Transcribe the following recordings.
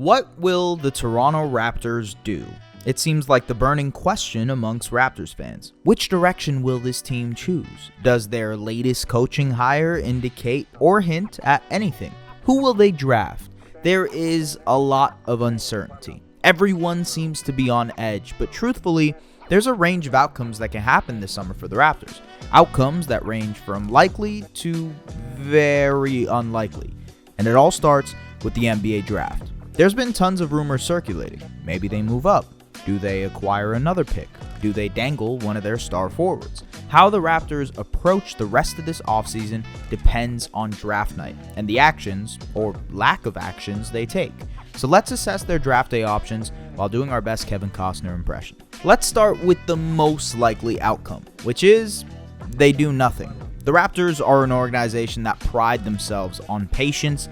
What will the Toronto Raptors do? It seems like the burning question amongst Raptors fans. Which direction will this team choose? Does their latest coaching hire indicate or hint at anything? Who will they draft? There is a lot of uncertainty. Everyone seems to be on edge, but truthfully, there's a range of outcomes that can happen this summer for the Raptors. Outcomes that range from likely to very unlikely. And it all starts with the NBA draft. There's been tons of rumors circulating. Maybe they move up. Do they acquire another pick? Do they dangle one of their star forwards? How the Raptors approach the rest of this offseason depends on draft night and the actions, or lack of actions, they take. So let's assess their draft day options while doing our best Kevin Costner impression. Let's start with the most likely outcome, which is they do nothing. The Raptors are an organization that pride themselves on patience,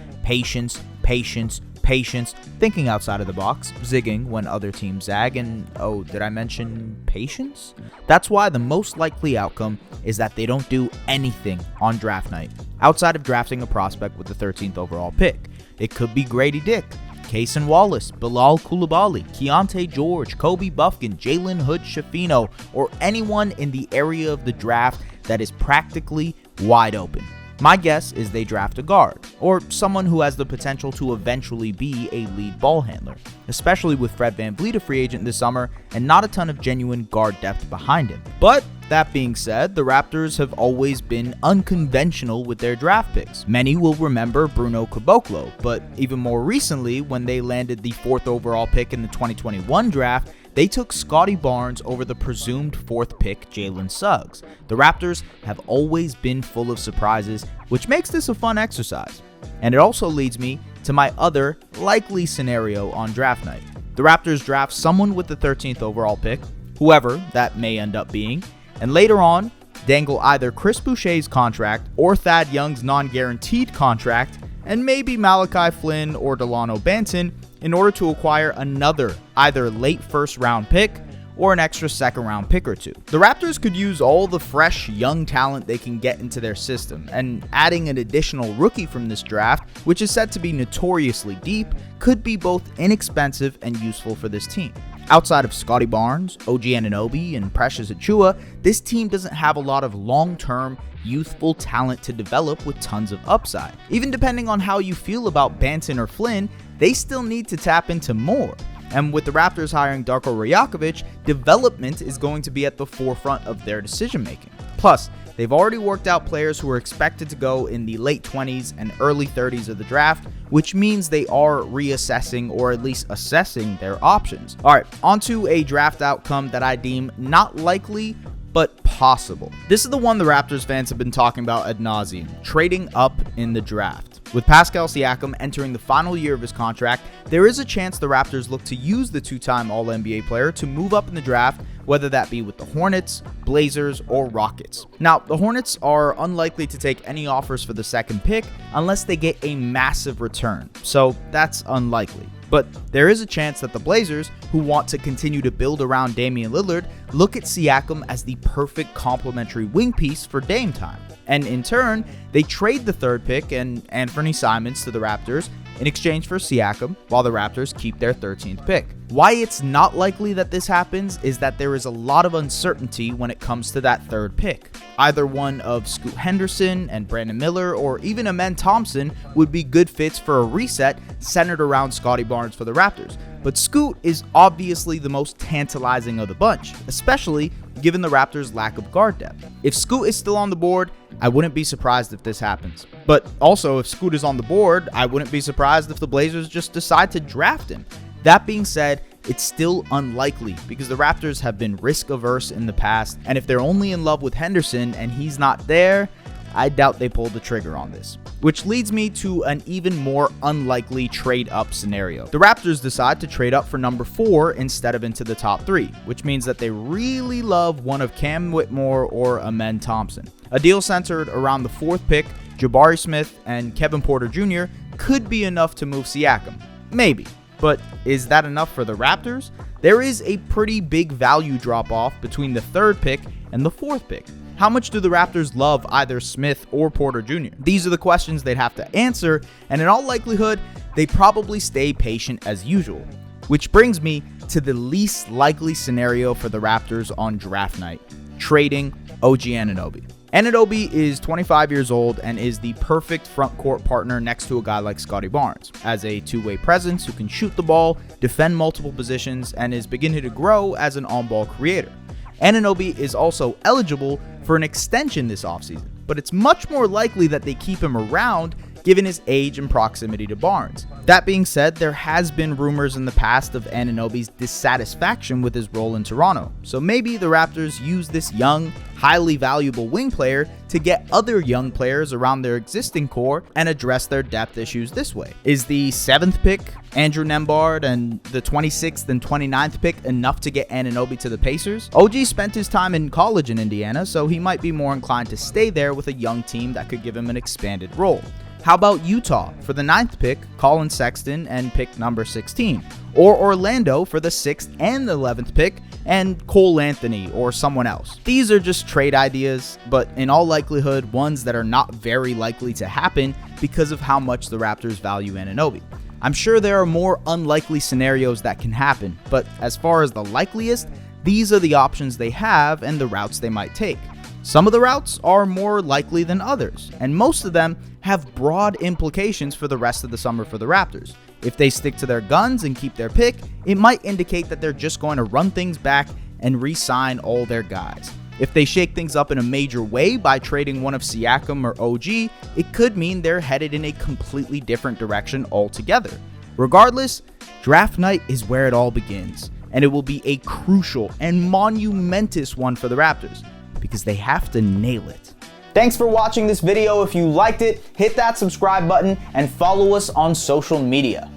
thinking outside of the box, zigging when other teams zag, and oh, did I mention patience? That's why the most likely outcome is that they don't do anything on draft night, outside of drafting a prospect with the 13th overall pick. It could be Grady Dick, Kaysen Wallace, Bilal Coulibaly, Keontae George, Kobe Buffkin, Jalen Hood-Schifino, or anyone in the area of the draft that is practically wide open. My guess is they draft a guard, or someone who has the potential to eventually be a lead ball handler, especially with Fred VanVleet a free agent this summer and not a ton of genuine guard depth behind him. But that being said, the Raptors have always been unconventional with their draft picks. Many will remember Bruno Caboclo, but even more recently, when they landed the 4th overall pick in the 2021 draft, they took Scottie Barnes over the presumed 4th pick, Jalen Suggs. The Raptors have always been full of surprises, which makes this a fun exercise. And it also leads me to my other likely scenario on draft night. The Raptors draft someone with the 13th overall pick, whoever that may end up being, and later on, dangle either Chris Boucher's contract or Thad Young's non-guaranteed contract, and maybe Malachi Flynn or Delano Banton, in order to acquire another either late first round pick or an extra second round pick or two. The Raptors could use all the fresh young talent they can get into their system, and adding an additional rookie from this draft, which is said to be notoriously deep, could be both inexpensive and useful for this team. Outside of Scottie Barnes, OG Anunoby, and Precious Achiuwa, this team doesn't have a lot of long-term, youthful talent to develop with tons of upside. Even depending on how you feel about Banton or Flynn, they still need to tap into more. And with the Raptors hiring Darko Rajakovic, development is going to be at the forefront of their decision making. Plus, they've already worked out players who are expected to go in the late 20s and early 30s of the draft, which means they are reassessing or at least assessing their options. Alright, onto a draft outcome that I deem not likely, but possible. This is the one the Raptors fans have been talking about ad nauseum, trading up in the draft. With Pascal Siakam entering the final year of his contract, there is a chance the Raptors look to use the two-time All-NBA player to move up in the draft, whether that be with the Hornets, Blazers, or Rockets. Now, the Hornets are unlikely to take any offers for the second pick unless they get a massive return, so that's unlikely. But there is a chance that the Blazers, who want to continue to build around Damian Lillard, look at Siakam as the perfect complementary wing piece for Dame time. And in turn, they trade the 3rd pick and Anthony Simons to the Raptors in exchange for Siakam, while the Raptors keep their 13th pick. Why it's not likely that this happens is that there is a lot of uncertainty when it comes to that 3rd pick. Either one of Scoot Henderson and Brandon Miller, or even Amen Thompson, would be good fits for a reset centered around Scottie Barnes for the Raptors. But Scoot is obviously the most tantalizing of the bunch, especially given the Raptors' lack of guard depth. If Scoot is still on the board, I wouldn't be surprised if this happens. But also, if Scoot is on the board, I wouldn't be surprised if the Blazers just decide to draft him. That being said, it's still unlikely because the Raptors have been risk-averse in the past, and if they're only in love with Henderson and he's not there, I doubt they pull the trigger on this. Which leads me to an even more unlikely trade-up scenario. The Raptors decide to trade up for number 4 instead of into the top 3, which means that they really love one of Cam Whitmore or Amen Thompson. A deal centered around the 4th pick, Jabari Smith, and Kevin Porter Jr. could be enough to move Siakam. Maybe. But is that enough for the Raptors? There is a pretty big value drop-off between the 3rd pick and the 4th pick. How much do the Raptors love either Smith or Porter Jr.? These are the questions they'd have to answer, and in all likelihood, they probably stay patient as usual. Which brings me to the least likely scenario for the Raptors on draft night: trading OG Anunoby. Anunoby is 25 years old and is the perfect front court partner next to a guy like Scottie Barnes, as a two-way presence who can shoot the ball, defend multiple positions, and is beginning to grow as an on-ball creator. Anunoby is also eligible for an extension this offseason, but it's much more likely that they keep him around given his age and proximity to Barnes. That being said, there has been rumors in the past of Anunoby's dissatisfaction with his role in Toronto, so maybe the Raptors use this young, highly valuable wing player to get other young players around their existing core and address their depth issues this way. Is the 7th pick, Andrew Nembhard, and the 26th and 29th pick enough to get Anunoby to the Pacers? OG spent his time in college in Indiana, so he might be more inclined to stay there with a young team that could give him an expanded role. How about Utah for the 9th pick, Colin Sexton, and pick number 16? Or Orlando for the 6th and the 11th pick, and Cole Anthony or someone else? These are just trade ideas, but in all likelihood, ones that are not very likely to happen because of how much the Raptors value Anunoby. I'm sure there are more unlikely scenarios that can happen, but as far as the likeliest, these are the options they have and the routes they might take. Some of the routes are more likely than others, and most of them have broad implications for the rest of the summer for the Raptors. If they stick to their guns and keep their pick, it might indicate that they're just going to run things back and re-sign all their guys. If they shake things up in a major way by trading one of Siakam or OG, it could mean they're headed in a completely different direction altogether. Regardless, draft night is where it all begins, and it will be a crucial and monumentous one for the Raptors, because they have to nail it. Thanks for watching this video. If you liked it, hit that subscribe button and follow us on social media.